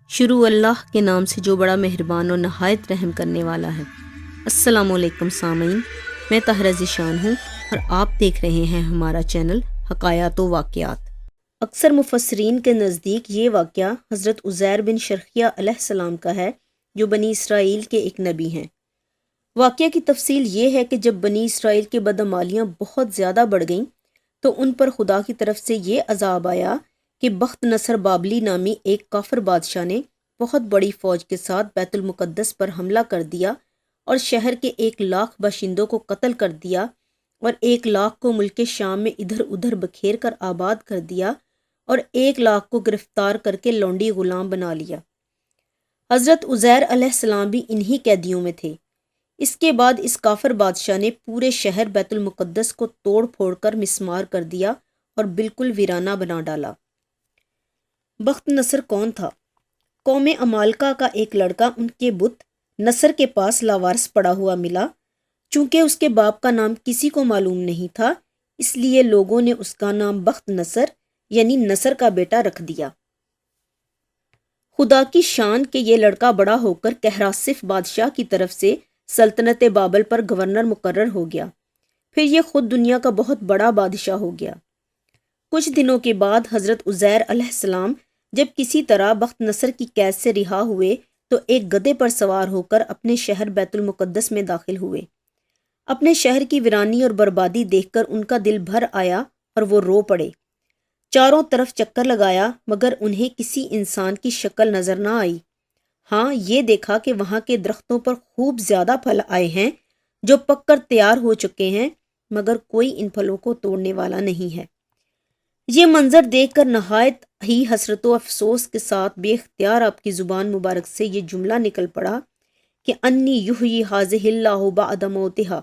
شروع اللہ کے نام سے جو بڑا مہربان اور نہایت رحم کرنے والا ہے۔ السلام علیکم سامعین، میں طاہرہ ذیشان ہوں اور آپ دیکھ رہے ہیں ہمارا چینل حکایات و واقعات۔ اکثر مفسرین کے نزدیک یہ واقعہ حضرت عزیر بن شرخیہ علیہ السلام کا ہے، جو بنی اسرائیل کے ایک نبی ہیں۔ واقعہ کی تفصیل یہ ہے کہ جب بنی اسرائیل کے بدعمالیاں بہت زیادہ بڑھ گئیں تو ان پر خدا کی طرف سے یہ عذاب آیا کہ بخت نصر بابلی نامی ایک کافر بادشاہ نے بہت بڑی فوج کے ساتھ بیت المقدس پر حملہ کر دیا اور شہر کے 1,00,000 باشندوں کو قتل کر دیا اور 1,00,000 کو ملک شام میں ادھر ادھر بکھیر کر آباد کر دیا اور 1,00,000 کو گرفتار کر کے لونڈی غلام بنا لیا۔ حضرت عزیر علیہ السلام بھی انہی قیدیوں میں تھے۔ اس کے بعد اس کافر بادشاہ نے پورے شہر بیت المقدس کو توڑ پھوڑ کر مسمار کر دیا اور بالکل ویرانہ بنا ڈالا۔ بخت نصر کون تھا؟ قوم عمالقہ کا ایک لڑکا ان کے بت نصر کے پاس لاوارث پڑا ہوا ملا۔ چونکہ اس کے باپ کا نام کسی کو معلوم نہیں تھا، اس لیے لوگوں نے اس کا نام بخت نصر یعنی نصر کا بیٹا رکھ دیا۔ خدا کی شان کہ یہ لڑکا بڑا ہو کر کہراسف بادشاہ کی طرف سے سلطنت بابل پر گورنر مقرر ہو گیا۔ پھر یہ خود دنیا کا بہت بڑا بادشاہ ہو گیا۔ کچھ دنوں کے بعد حضرت عزیر علیہ السلام جب کسی طرح بخت نصر کی قید سے رہا ہوئے تو ایک گدھے پر سوار ہو کر اپنے شہر بیت المقدس میں داخل ہوئے۔ اپنے شہر کی ویرانی اور بربادی دیکھ کر ان کا دل بھر آیا اور وہ رو پڑے۔ چاروں طرف چکر لگایا مگر انہیں کسی انسان کی شکل نظر نہ آئی۔ ہاں، یہ دیکھا کہ وہاں کے درختوں پر خوب زیادہ پھل آئے ہیں جو پک کر تیار ہو چکے ہیں، مگر کوئی ان پھلوں کو توڑنے والا نہیں ہے۔ یہ منظر دیکھ کر نہایت ہی حسرت و افسوس کے ساتھ بے اختیار آپ کی زبان مبارک سے یہ جملہ نکل پڑا کہ انی یحیی ھذہ اللہ بعد موتھا،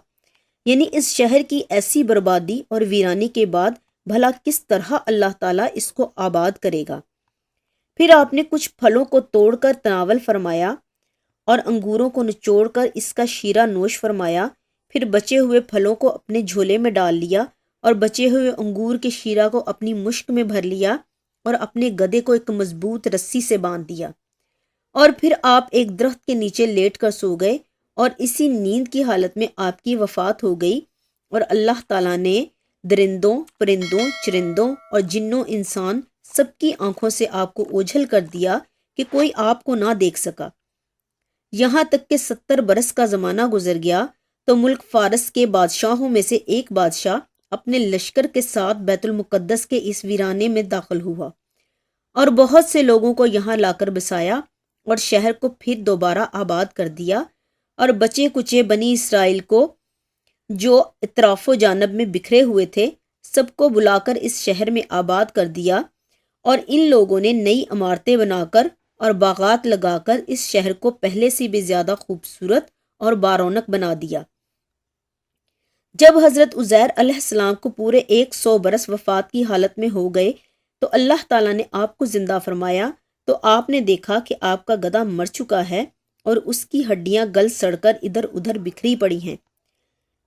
یعنی اس شہر کی ایسی بربادی اور ویرانی کے بعد بھلا کس طرح اللہ تعالیٰ اس کو آباد کرے گا۔ پھر آپ نے کچھ پھلوں کو توڑ کر تناول فرمایا اور انگوروں کو نچوڑ کر اس کا شیرہ نوش فرمایا۔ پھر بچے ہوئے پھلوں کو اپنے جھولے میں ڈال لیا اور بچے ہوئے انگور کے شیرہ کو اپنی مشک میں بھر لیا اور اپنے گدھے کو ایک مضبوط رسی سے باندھ دیا، اور پھر آپ ایک درخت کے نیچے لیٹ کر سو گئے اور اسی نیند کی حالت میں آپ کی وفات ہو گئی، اور اللہ تعالیٰ نے درندوں، پرندوں، چرندوں اور جنوں انسان سب کی آنکھوں سے آپ کو اوجھل کر دیا کہ کوئی آپ کو نہ دیکھ سکا۔ یہاں تک کہ 70 برس کا زمانہ گزر گیا تو ملک فارس کے بادشاہوں میں سے ایک بادشاہ اپنے لشکر کے ساتھ بیت المقدس کے اس ویرانے میں داخل ہوا اور بہت سے لوگوں کو یہاں لا کر بسایا اور شہر کو پھر دوبارہ آباد کر دیا، اور بچے کچے بنی اسرائیل کو جو اطراف و جانب میں بکھرے ہوئے تھے سب کو بلا کر اس شہر میں آباد کر دیا، اور ان لوگوں نے نئی عمارتیں بنا کر اور باغات لگا کر اس شہر کو پہلے سے بھی زیادہ خوبصورت اور بارونق بنا دیا۔ جب حضرت عزیر علیہ السلام کو پورے 100 برس وفات کی حالت میں ہو گئے تو اللہ تعالیٰ نے آپ کو زندہ فرمایا، تو آپ نے دیکھا کہ آپ کا گدھا مر چکا ہے اور اس کی ہڈیاں گل سڑ کر ادھر ادھر بکھری پڑی ہیں،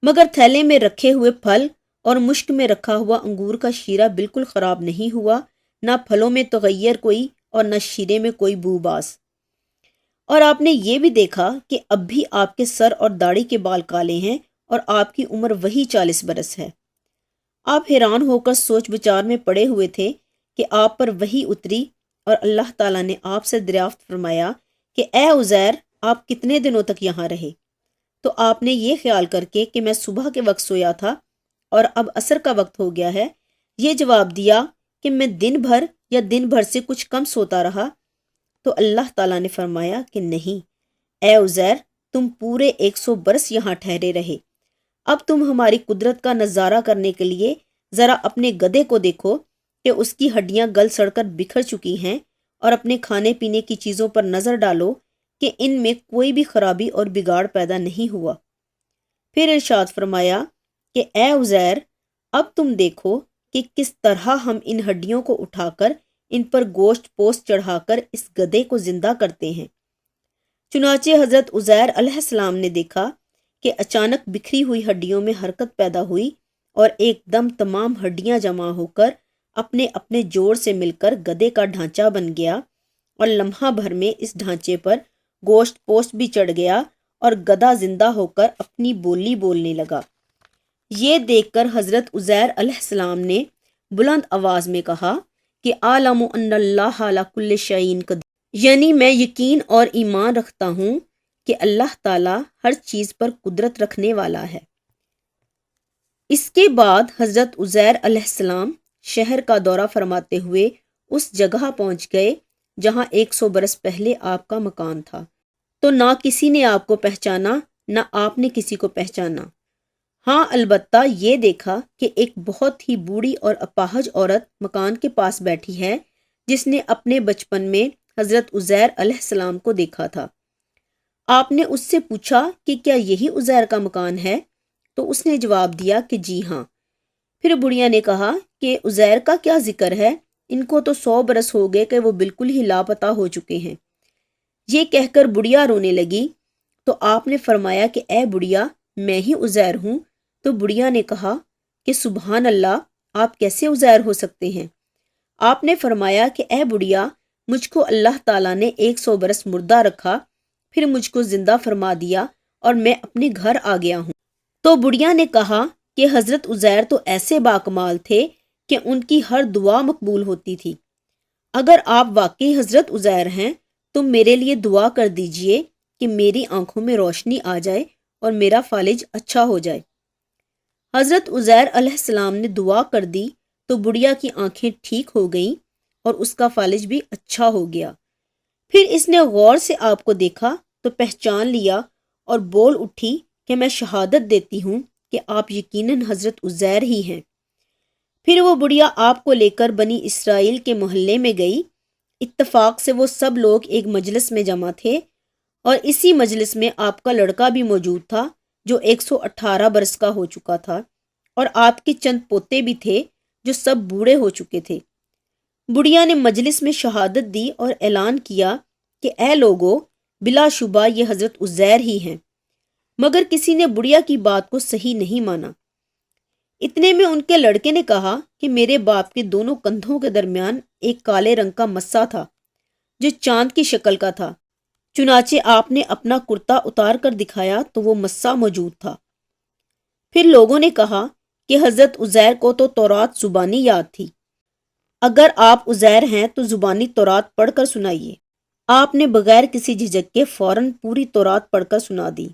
مگر تھیلے میں رکھے ہوئے پھل اور مشک میں رکھا ہوا انگور کا شیرہ بالکل خراب نہیں ہوا، نہ پھلوں میں تغیر کوئی اور نہ شیرے میں کوئی بو باس۔ اور آپ نے یہ بھی دیکھا کہ اب بھی آپ کے سر اور داڑھی کے بال کالے ہیں اور آپ کی عمر وہی 40 برس ہے۔ آپ حیران ہو کر سوچ بچار میں پڑے ہوئے تھے کہ آپ پر وحی اتری اور اللہ تعالیٰ نے آپ سے دریافت فرمایا کہ اے عزیر، آپ کتنے دنوں تک یہاں رہے؟ تو آپ نے یہ خیال کر کے کہ میں صبح کے وقت سویا تھا اور اب عصر کا وقت ہو گیا ہے، یہ جواب دیا کہ میں دن بھر یا دن بھر سے کچھ کم سوتا رہا۔ تو اللہ تعالیٰ نے فرمایا کہ نہیں اے عزیر، تم پورے 100 برس یہاں ٹھہرے رہے۔ اب تم ہماری قدرت کا نظارہ کرنے کے لیے ذرا اپنے گدھے کو دیکھو کہ اس کی ہڈیاں گل سڑ کر بکھر چکی ہیں، اور اپنے کھانے پینے کی چیزوں پر نظر ڈالو کہ ان میں کوئی بھی خرابی اور بگاڑ پیدا نہیں ہوا۔ پھر ارشاد فرمایا کہ اے عزیر، اب تم دیکھو کہ کس طرح ہم ان ہڈیوں کو اٹھا کر ان پر گوشت پوست چڑھا کر اس گدھے کو زندہ کرتے ہیں۔ چنانچہ حضرت عزیر علیہ السلام نے دیکھا کہ اچانک بکھری ہوئی ہڈیوں میں حرکت پیدا ہوئی اور ایک دم تمام ہڈیاں جمع ہو کر اپنے اپنے جوڑ سے مل کر گدھے کا ڈھانچہ بن گیا، اور لمحہ بھر میں اس ڈھانچے پر گوشت پوست بھی چڑھ گیا اور گدھا زندہ ہو کر اپنی بولی بولنے لگا۔ یہ دیکھ کر حضرت عزیر علیہ السلام نے بلند آواز میں کہا کہ اعلم ان اللہ علی کل شیء قدیر، یعنی میں یقین اور ایمان رکھتا ہوں کہ اللہ تعالیٰ ہر چیز پر قدرت رکھنے والا ہے۔ اس کے بعد حضرت عزیر علیہ السلام شہر کا دورہ فرماتے ہوئے اس جگہ پہنچ گئے جہاں 100 برس پہلے آپ کا مکان تھا، تو نہ کسی نے آپ کو پہچانا نہ آپ نے کسی کو پہچانا۔ ہاں البتہ یہ دیکھا کہ ایک بہت ہی بوڑھی اور اپاہج عورت مکان کے پاس بیٹھی ہے جس نے اپنے بچپن میں حضرت عزیر علیہ السلام کو دیکھا تھا۔ آپ نے اس سے پوچھا کہ کیا یہی عزیر کا مکان ہے؟ تو اس نے جواب دیا کہ جی ہاں۔ پھر بڑھیا نے کہا کہ عزیر کا کیا ذکر ہے، ان کو تو 100 برس ہو گئے کہ وہ بالکل ہی لاپتہ ہو چکے ہیں۔ یہ کہہ کر بڑھیا رونے لگی تو آپ نے فرمایا کہ اے بڑھیا، میں ہی عزیر ہوں۔ تو بڑھیا نے کہا کہ سبحان اللہ، آپ کیسے عزیر ہو سکتے ہیں؟ آپ نے فرمایا کہ اے بڑھیا، مجھ کو اللہ تعالیٰ نے 100 برس مردہ رکھا، پھر مجھ کو زندہ فرما دیا اور میں اپنے گھر آ گیا ہوں۔ تو بڑھیا نے کہا کہ حضرت عزیر تو ایسے باکمال تھے کہ ان کی ہر دعا مقبول ہوتی تھی۔ اگر آپ واقعی حضرت عزیر ہیں تو میرے لیے دعا کر دیجئے کہ میری آنکھوں میں روشنی آ جائے اور میرا فالج اچھا ہو جائے۔ حضرت عزیر علیہ السلام نے دعا کر دی تو بڑھیا کی آنکھیں ٹھیک ہو گئیں اور اس کا فالج بھی اچھا ہو گیا۔ پھر اس نے غور سے آپ کو دیکھا تو پہچان لیا اور بول اٹھی کہ میں شہادت دیتی ہوں کہ آپ یقیناً حضرت عزیر ہی ہیں۔ پھر وہ بڑھیا آپ کو لے کر بنی اسرائیل کے محلے میں گئی۔ اتفاق سے وہ سب لوگ ایک مجلس میں جمع تھے اور اسی مجلس میں آپ کا لڑکا بھی موجود تھا جو 118 برس کا ہو چکا تھا، اور آپ کے چند پوتے بھی تھے جو سب بوڑھے ہو چکے تھے۔ بڑھیا نے مجلس میں شہادت دی اور اعلان کیا کہ اے لوگو، بلا شبہ یہ حضرت عزیر ہی ہیں، مگر کسی نے بڑھیا کی بات کو صحیح نہیں مانا۔ اتنے میں ان کے لڑکے نے کہا کہ میرے باپ کے دونوں کندھوں کے درمیان ایک کالے رنگ کا مسا تھا جو چاند کی شکل کا تھا۔ چنانچہ آپ نے اپنا کرتا اتار کر دکھایا تو وہ مسا موجود تھا۔ پھر لوگوں نے کہا کہ حضرت عزیر کو تو تورات زبانی یاد تھی، اگر آپ عزیر ہیں تو زبانی تورات پڑھ کر سنائیے۔ آپ نے بغیر کسی جھجک کے فوراً پوری تورات پڑھ کر سنا دی۔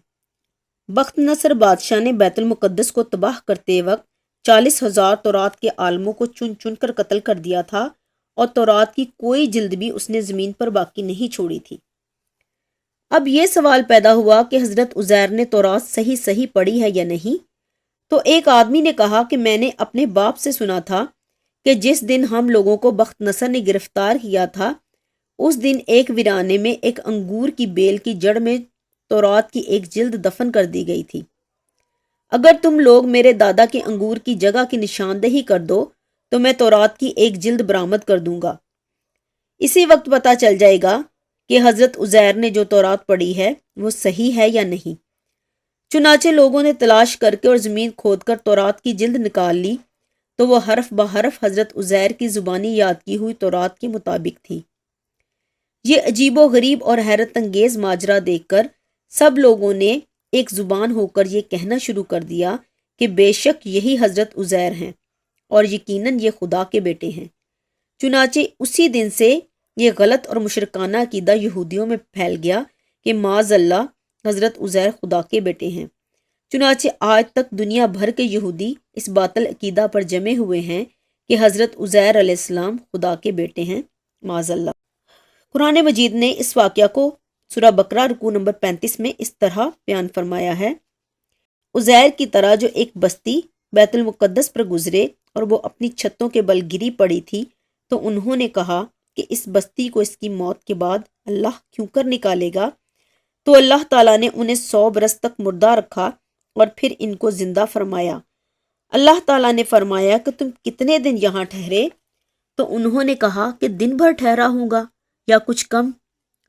بخت نصر بادشاہ نے بیت المقدس کو تباہ کرتے وقت 40,000 تورات کے عالموں کو چن چن کر قتل کر دیا تھا، اور تورات کی کوئی جلد بھی اس نے زمین پر باقی نہیں چھوڑی تھی۔ اب یہ سوال پیدا ہوا کہ حضرت عزیر نے تورات صحیح صحیح پڑھی ہے یا نہیں؟ تو ایک آدمی نے کہا کہ میں نے اپنے باپ سے سنا تھا کہ جس دن ہم لوگوں کو بخت نصر نے گرفتار کیا تھا، اس دن ایک ویرانے میں ایک انگور کی بیل کی جڑ میں تورات کی ایک جلد دفن کر دی گئی تھی۔ اگر تم لوگ میرے دادا کے انگور کی جگہ کی نشاندہی کر دو تو میں تورات کی ایک جلد برآمد کر دوں گا۔ اسی وقت پتہ چل جائے گا کہ حضرت عزیر نے جو تورات پڑھی ہے وہ صحیح ہے یا نہیں۔ چنانچہ لوگوں نے تلاش کر کے اور زمین کھود کر تورات کی جلد نکال لی تو وہ حرف بحرف حضرت عزیر کی زبانی یاد کی ہوئی تورات کے مطابق تھی۔ یہ عجیب و غریب اور حیرت انگیز ماجرا دیکھ کر سب لوگوں نے ایک زبان ہو کر یہ کہنا شروع کر دیا کہ بے شک یہی حضرت عزیر ہیں اور یقیناً یہ خدا کے بیٹے ہیں۔ چنانچہ اسی دن سے یہ غلط اور مشرکانہ عقیدہ یہودیوں میں پھیل گیا کہ معاذ اللہ حضرت عزیر خدا کے بیٹے ہیں۔ چنانچہ آج تک دنیا بھر کے یہودی اس باطل عقیدہ پر جمے ہوئے ہیں کہ حضرت عزیر علیہ السلام خدا کے بیٹے ہیں، معاذ اللہ۔ قرآن مجید نے اس واقعہ کو سورہ بقرہ رکوع نمبر 35 میں اس طرح بیان فرمایا ہے: عزیر کی طرح جو ایک بستی بیت المقدس پر گزرے اور وہ اپنی چھتوں کے بل گری پڑی تھی، تو انہوں نے کہا کہ اس بستی کو اس کی موت کے بعد اللہ کیوں کر نکالے گا؟ تو اللہ تعالیٰ نے انہیں 100 برس تک مردہ رکھا اور پھر ان کو زندہ فرمایا۔ اللہ تعالیٰ نے فرمایا کہ تم کتنے دن یہاں ٹھہرے؟ تو انہوں نے کہا کہ دن بھر ٹھہرا ہوں گا یا کچھ کم۔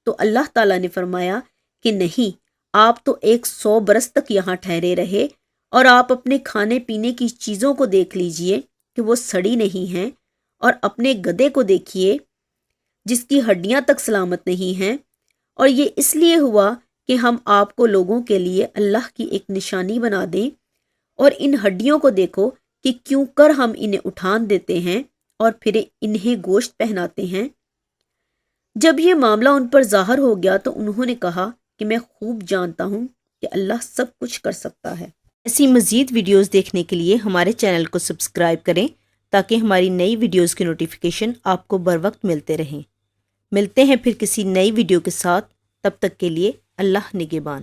تو اللہ تعالیٰ نے فرمایا کہ نہیں، آپ تو 100 برس تک یہاں ٹھہرے رہے، اور آپ اپنے کھانے پینے کی چیزوں کو دیکھ لیجئے کہ وہ سڑی نہیں ہیں، اور اپنے گدھے کو دیکھیے جس کی ہڈیاں تک سلامت نہیں ہیں، اور یہ اس لیے ہوا کہ ہم آپ کو لوگوں کے لیے اللہ کی ایک نشانی بنا دیں، اور ان ہڈیوں کو دیکھو کہ کیوں کر ہم انہیں اٹھان دیتے ہیں اور پھر انہیں گوشت پہناتے ہیں۔ جب یہ معاملہ ان پر ظاہر ہو گیا تو انہوں نے کہا کہ میں خوب جانتا ہوں کہ اللہ سب کچھ کر سکتا ہے۔ ایسی مزید ویڈیوز دیکھنے کے لیے ہمارے چینل کو سبسکرائب کریں تاکہ ہماری نئی ویڈیوز کی نوٹیفیکیشن آپ کو بر وقت ملتے رہیں۔ ملتے ہیں پھر کسی نئی ویڈیو کے ساتھ، تب تک کے لیے اللہ نگہبان۔